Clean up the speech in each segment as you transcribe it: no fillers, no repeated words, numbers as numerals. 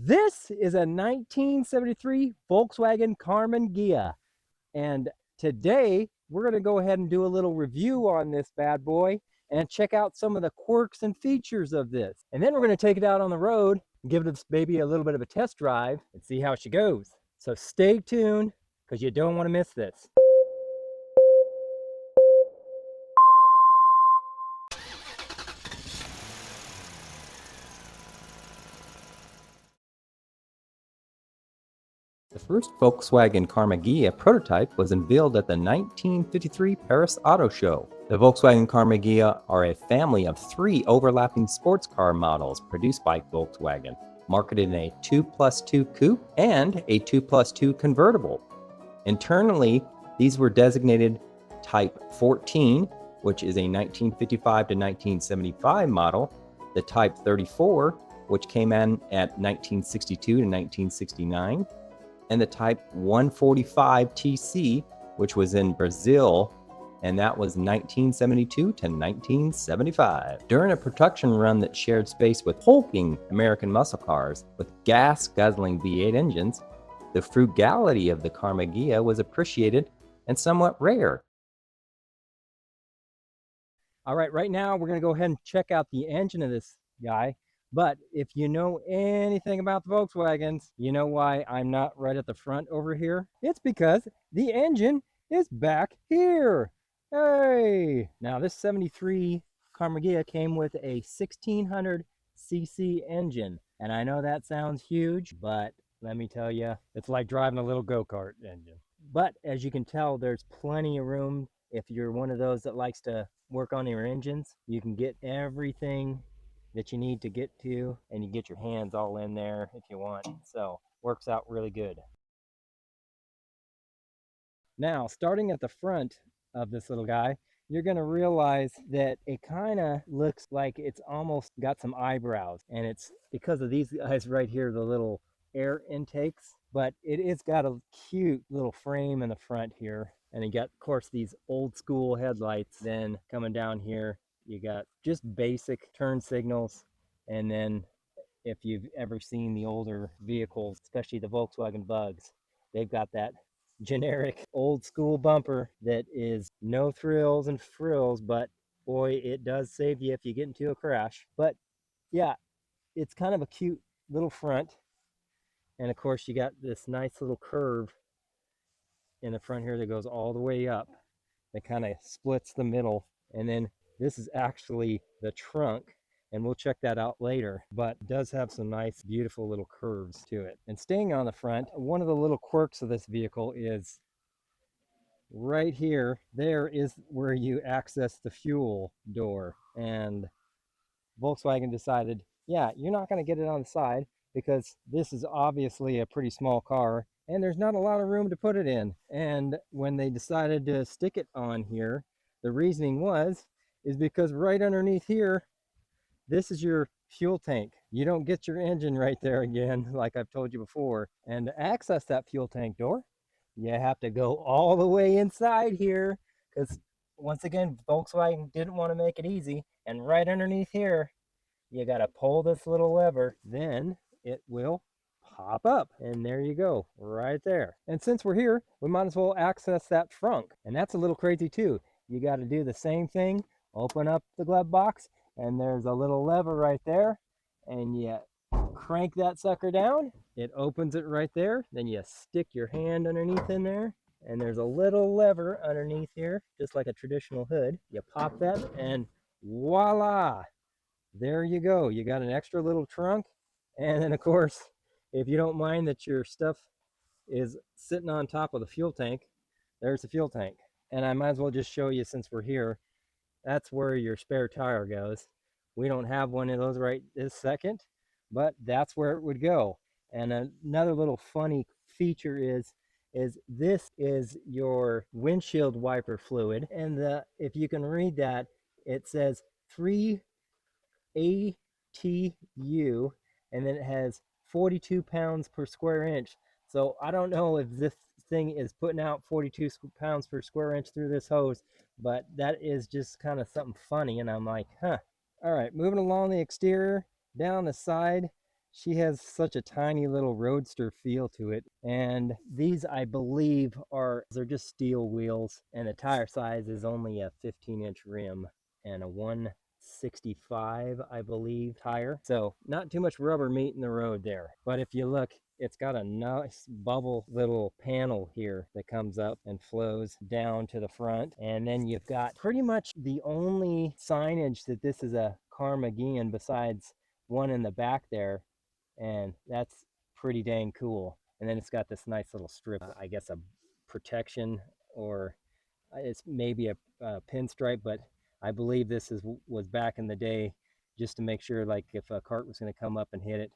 This is a 1973 Volkswagen Karmen Ghia, and today we're going to go ahead and do a little review on this bad boy and check out some of the quirks and features of this. And then we're going to take it out on the road and give this baby a little bit of a test drive and see how she goes. So stay tuned because you don't want to miss this. The first Volkswagen Karmen Ghia prototype was unveiled at the 1953 Paris Auto Show. The Volkswagen Karmen Ghia are a family of 3 overlapping sports car models produced by Volkswagen, marketed in a 2+2 coupe and a 2+2 convertible. Internally, these were designated Type 14, which is a 1955 to 1975 model, the Type 34, which came in at 1962 to 1969, and the Type 145 TC, which was in Brazil, and that was 1972 to 1975. During a production run that shared space with hulking American muscle cars with gas-guzzling V8 engines, the frugality of the Karmen Ghia was appreciated and somewhat rare. All right, right now we're going to go ahead and check out the engine of this guy. But if you know anything about the Volkswagens, you know why I'm not right at the front over here. It's because the engine is back here. Hey! Now this 73 Karmen Ghia came with a 1600cc engine. And I know that sounds huge, but let me tell you, it's like driving a little go-kart engine. But as you can tell, there's plenty of room. If you're one of those that likes to work on your engines, you can get everything that you need to get to, and you get your hands all in there if you want. So works out really good. Now, starting at the front of this little guy, you're going to realize that it kind of looks like it's almost got some eyebrows, and it's because of these guys right here, the little air intakes. But it is got a cute little frame in the front here, and you got, of course, these old school headlights. Then coming down here, you got just basic turn signals. And then if you've ever seen the older vehicles, especially the Volkswagen Bugs, they've got that generic old school bumper that is no thrills and frills, but boy, it does save you if you get into a crash. But yeah, it's kind of a cute little front. And of course, you got this nice little curve in the front here that goes all the way up. That kind of splits the middle. And then this is actually the trunk, and we'll check that out later, but it does have some nice, beautiful little curves to it. And staying on the front, one of the little quirks of this vehicle is right here, there is where you access the fuel door. And Volkswagen decided, yeah, you're not going to get it on the side because this is obviously a pretty small car and there's not a lot of room to put it in. And when they decided to stick it on here, the reasoning is because right underneath here, this is your fuel tank. You don't get your engine right there again, like I've told you before. And to access that fuel tank door, you have to go all the way inside here, because once again, Volkswagen didn't want to make it easy. And right underneath here, you got to pull this little lever, then it will pop up, and there you go, right there. And since we're here, we might as well access that trunk. And that's a little crazy too. You got to do the same thing, open up the glove box, and there's a little lever right there, and you crank that sucker down, it opens it right there. Then you stick your hand underneath in there, and there's a little lever underneath here, just like a traditional hood. You pop that, and voila, there you go. You got an extra little trunk. And then of course, if you don't mind that your stuff is sitting on top of the fuel tank, there's the fuel tank. And I might as well just show you, since we're here, that's where your spare tire goes. We don't have one of those right this second, but that's where it would go. And another little funny feature is this is your windshield wiper fluid. And if you can read that, it says 3 ATU, and then it has 42 pounds per square inch. So I don't know if this thing is putting out 42 pounds per square inch through this hose, but that is just kind of something funny. And I'm like, huh. All right, moving along the exterior, down the side, She has such a tiny little roadster feel to it. And these, I believe, they're just steel wheels, and the tire size is only a 15-inch rim and a 165, I believe, tire. So not too much rubber meat in the road there. But if you look, it's got a nice bubble little panel here that comes up and flows down to the front. And then you've got pretty much the only signage that this is a Karmen Ghia besides one in the back there. And that's pretty dang cool. And then it's got this nice little strip, I guess a protection, or it's maybe a pinstripe, but I believe this was back in the day just to make sure, like, if a cart was going to come up and hit it,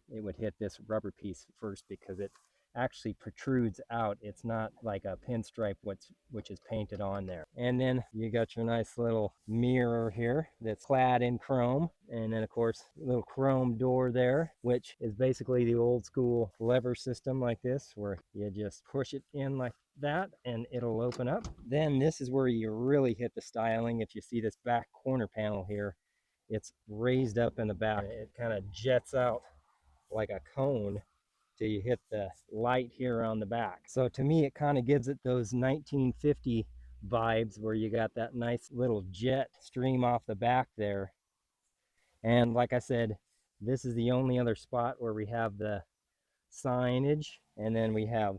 it would hit this rubber piece first, because it actually protrudes out. It's not like a pinstripe which is painted on there. And then you got your nice little mirror here that's clad in chrome, and then of course a little chrome door there, which is basically the old school lever system like this, where you just push it in like that and it'll open up. Then this is where you really hit the styling. If you see this back corner panel here, it's raised up in the back. It kind of jets out like a cone till you hit the light here on the back. So to me, it kind of gives it those 1950 vibes, where you got that nice little jet stream off the back there. And like I said, this is the only other spot where we have the signage, and then we have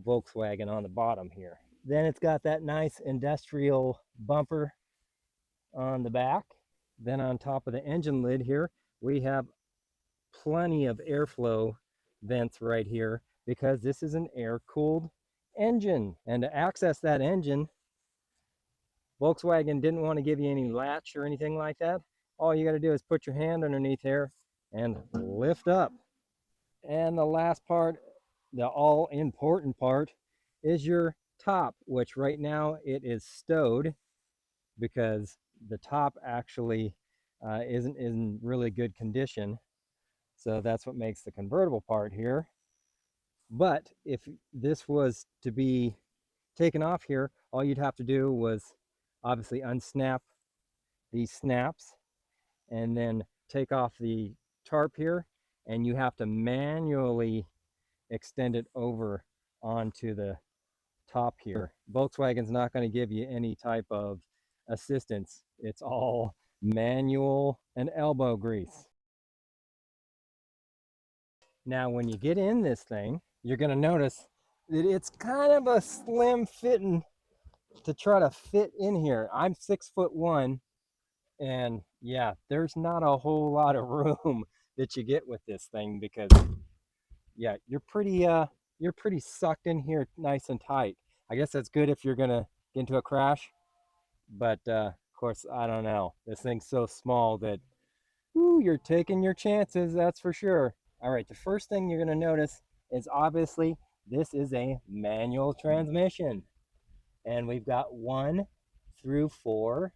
Volkswagen on the bottom here. Then it's got that nice industrial bumper on the back. Then on top of the engine lid here, we have plenty of airflow vents right here, because this is an air-cooled engine. And to access that engine, Volkswagen didn't want to give you any latch or anything like that. All you got to do is put your hand underneath here and lift up. And the last part, the all-important part, is your top, which right now it is stowed because the top actually isn't in really good condition. So that's what makes the convertible part here. But if this was to be taken off here, all you'd have to do was obviously unsnap these snaps and then take off the tarp here, and you have to manually extend it over onto the top here. Volkswagen's not going to give you any type of assistance. It's all manual and elbow grease. Now, when you get in this thing, you're going to notice that it's kind of a slim fitting to try to fit in here. I'm 6'1", and yeah, there's not a whole lot of room that you get with this thing, because yeah, you're pretty sucked in here nice and tight. I guess that's good if you're gonna get into a crash, but of course, I don't know. This thing's so small that, ooh, you're taking your chances, that's for sure. All right, the first thing you're gonna notice is obviously this is a manual transmission, and we've got 1 through 4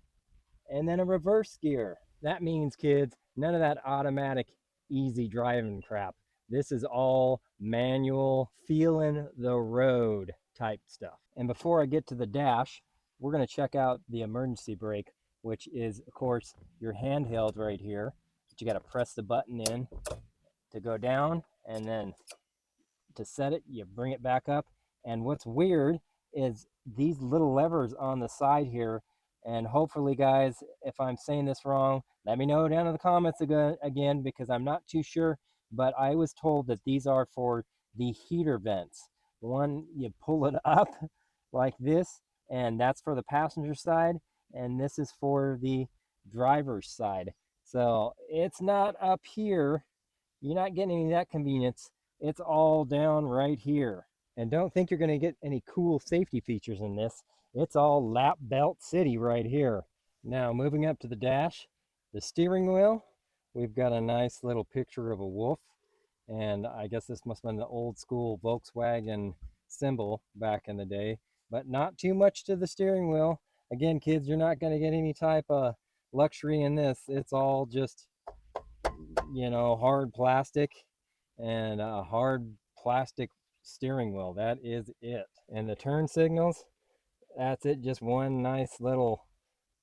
and then a reverse gear. That means, kids, none of that automatic easy driving crap. This is all manual, feeling the road type stuff. And before I get to the dash, we're going to check out the emergency brake, which is, of course, your handheld right here. But you got to press the button in to go down, and then to set it, you bring it back up. And what's weird is these little levers on the side here, and hopefully, guys, if I'm saying this wrong, let me know down in the comments again, because I'm not too sure, but I was told that these are for the heater vents. One, you pull it up like this, and that's for the passenger side, and this is for the driver's side. So it's not up here. You're not getting any of that convenience. It's all down right here. And don't think you're going to get any cool safety features in this. It's all lap belt city right here. Now, moving up to the dash, the steering wheel, we've got a nice little picture of a wolf. And I guess this must have been the old school Volkswagen symbol back in the day. But not too much to the steering wheel. Again, kids, you're not going to get any type of luxury in this. It's all just, you know, hard plastic and a hard plastic steering wheel. That is it. And the turn signals, that's it. Just one nice little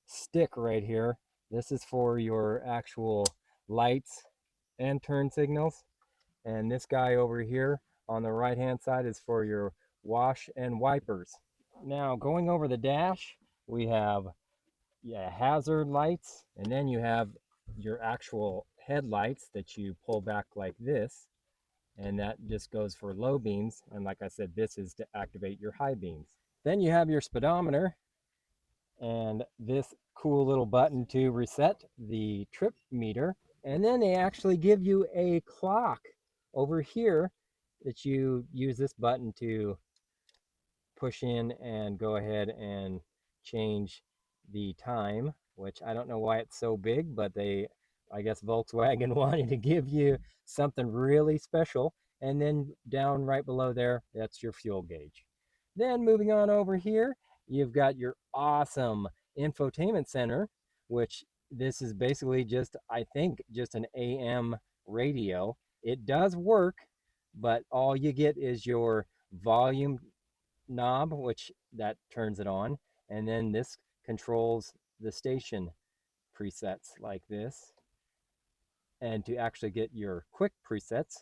stick right here. This is for your actual lights and turn signals. And this guy over here on the right hand side is for your wash and wipers. Now going over the dash, we have hazard lights, and then you have your actual headlights that you pull back like this, and that just goes for low beams. And like I said, this is to activate your high beams. Then you have your speedometer and this cool little button to reset the trip meter. And then they actually give you a clock over here that you use this button to push in and go ahead and change the time, which I don't know why it's so big, but I guess Volkswagen wanted to give you something really special. And then down right below there, that's your fuel gauge. Then moving on over here, you've got your awesome infotainment center, which this is basically just, I think, just an AM radio. It does work, but all you get is your volume knob, which that turns it on, and then this controls the station presets like this. And to actually get your quick presets,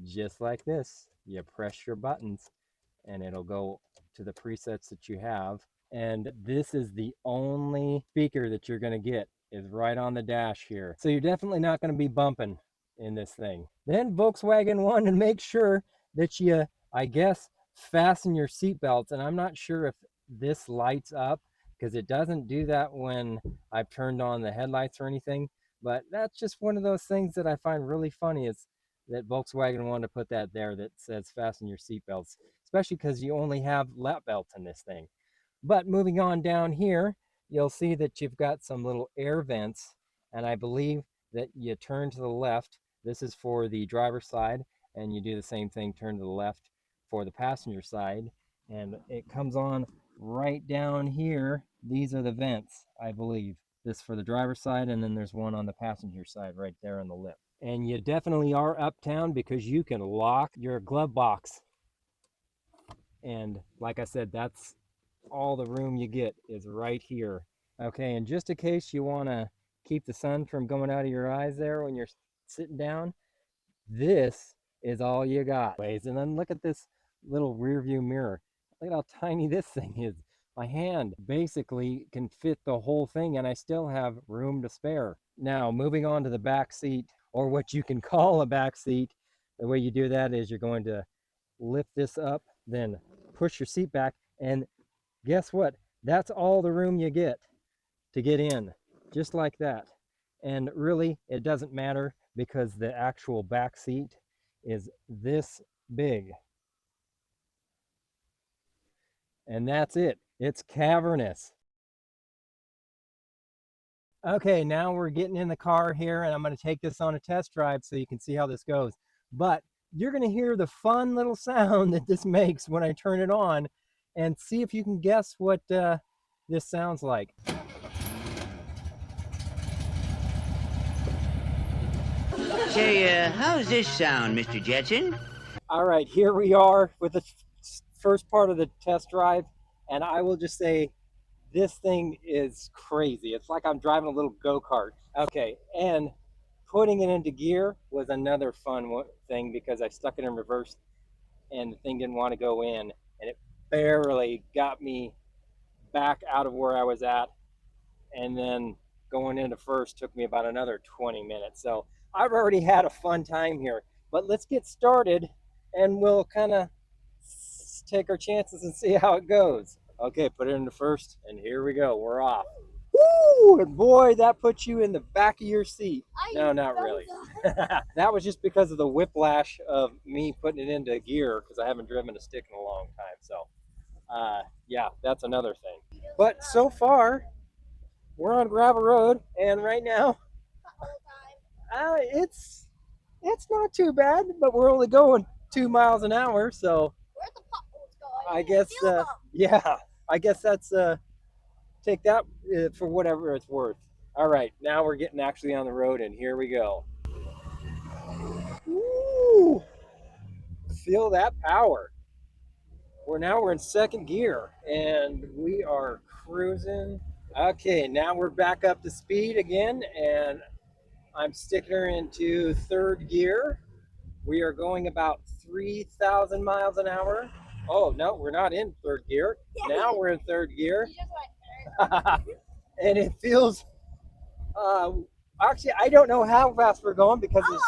just like this, you press your buttons and it'll go to the presets that you have. And this is the only speaker that you're going to get, is right on the dash here. So you're definitely not going to be bumping in this thing. Then Volkswagen wanted to make sure that you, I guess, fasten your seatbelts. And I'm not sure if this lights up, because it doesn't do that when I've turned on the headlights or anything. But that's just one of those things that I find really funny, is that Volkswagen wanted to put that there that says fasten your seatbelts, especially because you only have lap belts in this thing. But moving on down here, you'll see that you've got some little air vents, and I believe that you turn to the left. This is for the driver's side, and you do the same thing, turn to the left for the passenger side, and it comes on right down here. These are the vents, I believe. This for the driver's side, and then there's one on the passenger side right there on the lip. And you definitely are uptown because you can lock your glove box. And like I said, that's all the room you get is right here. Okay, and just in case you want to keep the sun from going out of your eyes there when you're sitting down, this is all you got. And then look at this little rear view mirror. Look at how tiny this thing is. My hand basically can fit the whole thing, and I still have room to spare. Now, moving on to the back seat, or what you can call a back seat. The way you do that is you're going to lift this up, then push your seat back, and guess what? That's all the room you get to get in, just like that. And really, it doesn't matter because the actual back seat is this big. And that's it. It's cavernous. Okay, now we're getting in the car here, and I'm going to take this on a test drive so you can see how this goes. But you're going to hear the fun little sound that this makes when I turn it on, and see if you can guess what this sounds like. Say, how's this sound, Mr. Jetson? All right, here we are with the first part of the test drive, and I will just say this thing is crazy. It's like I'm driving a little go-kart. Okay, and putting it into gear was another fun thing because I stuck it in reverse and the thing didn't want to go in, and it barely got me back out of where I was at, and then going into first took me about another 20 minutes. So I've already had a fun time here, but let's get started and we'll kind of take our chances and see how it goes. Okay, put it into first, and here we go. We're off. Woo! And boy, that puts you in the back of your seat. No, not really. That was just because of the whiplash of me putting it into gear, because I haven't driven a stick in a long time. So, yeah, that's another thing. But so far, we're on gravel road, and right now, it's not too bad, but we're only going 2 miles an hour, so I guess, yeah, I guess that's, take that for whatever it's worth. All right, now we're getting actually on the road, and here we go. Woo! Feel that power. We're in second gear, and we are cruising. Okay, now we're back up to speed again, and I'm sticking her into third gear. We are going about 3,000 miles an hour. Oh, no, we're not in third gear. Now we're in third gear. And it feels, actually, I don't know how fast we're going because the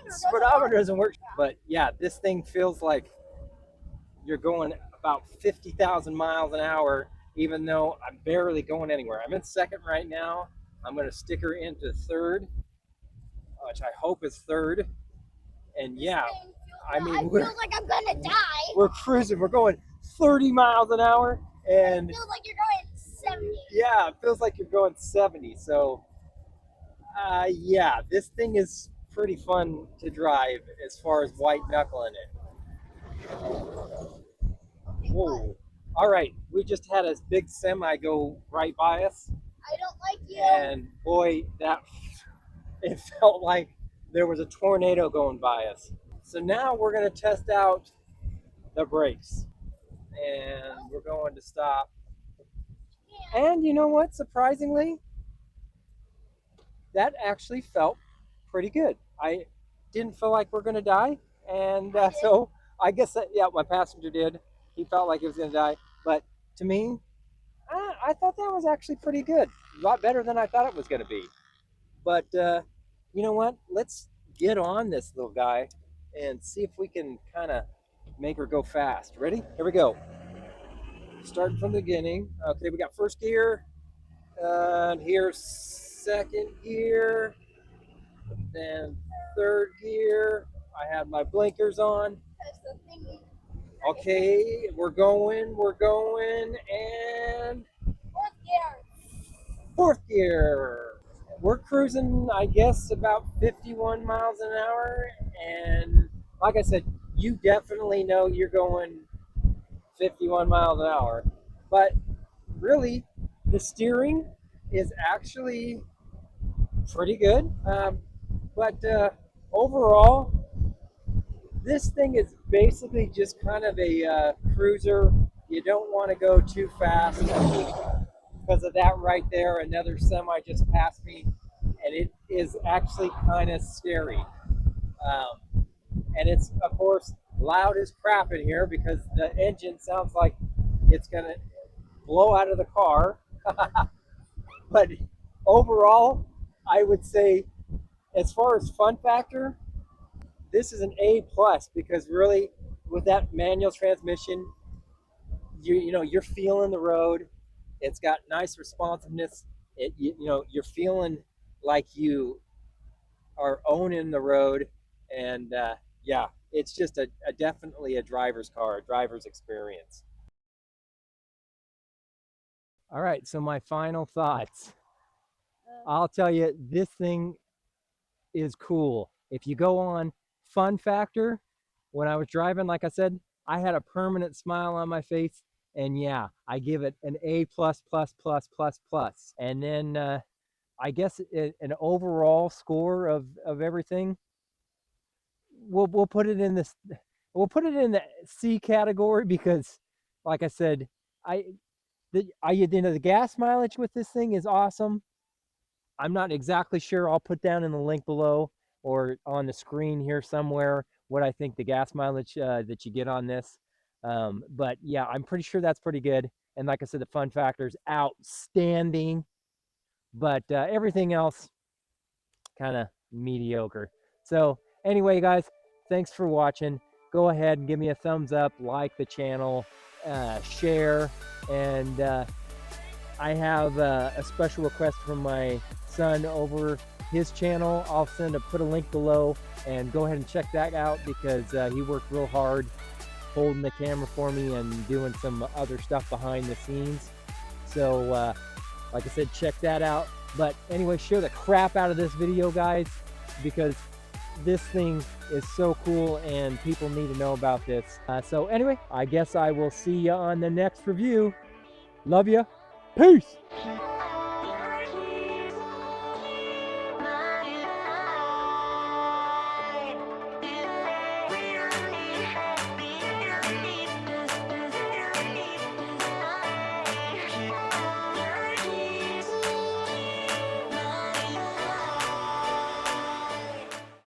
speedometer doesn't work. But yeah, this thing feels like you're going about 50,000 miles an hour, even though I'm barely going anywhere. I'm in second right now. I'm going to stick her into third, which I hope is third. And yeah, I mean, I feel like I'm gonna die. We're cruising. We're going 30 miles an hour, and it feels like you're going 70. Yeah, it feels like you're going 70. So, yeah, this thing is pretty fun to drive as far as white knuckling it. Whoa! All right, we just had a big semi go right by us. I don't like you. And boy, it felt like there was a tornado going by us. So now we're going to test out the brakes, and we're going to stop. And you know what? Surprisingly, that actually felt pretty good. I didn't feel like we're going to die, and so I guess that, yeah, my passenger did. He felt like he was going to die, but to me, I thought that was actually pretty good. A lot better than I thought it was going to be. But you know what? Let's get on this little guy and see if we can kind of make her go fast. Ready? Here we go. Starting from the beginning. Okay, we got first gear. And here's second gear. Then third gear. I have my blinkers on. Okay, we're going, and fourth gear. We're cruising, I guess, about 51 miles an hour. And like I said, you definitely know you're going 51 miles an hour. But really, the steering is actually pretty good. But overall, this thing is basically just kind of a cruiser. You don't want to go too fast. Because of that right there, another semi just passed me, and it is actually kind of scary. And it's, of course, loud as crap in here because the engine sounds like it's going to blow out of the car. But overall, I would say, as far as fun factor, this is an A plus because really, with that manual transmission, you know you're feeling the road. It's got nice responsiveness. You're feeling like you are owning the road, and yeah, it's just a definitely a driver's car, a driver's experience. All right, so my final thoughts. I'll tell you, this thing is cool. If you go on fun factor, when I was driving, like I said, I had a permanent smile on my face. And yeah, I give it an A plus plus plus plus plus. And then I guess an overall score of everything, we'll put it in this. We'll put it in the C category because, like I said, the gas mileage with this thing is awesome. I'm not exactly sure. I'll put down in the link below or on the screen here somewhere what I think the gas mileage that you get on this. But yeah, I'm pretty sure that's pretty good. And like I said, the fun factor is outstanding. But everything else, kind of mediocre. So anyway, guys, thanks for watching. Go ahead and give me a thumbs up, like the channel, share, and I have a special request from my son over his channel. I'll put a link below, and go ahead and check that out because he worked real hard holding the camera for me and doing some other stuff behind the scenes. So like I said, check that out. But anyway, share the crap out of this video, guys, because this thing is so cool and people need to know about this. So anyway, I guess I will see you on the next review. Love you. Peace.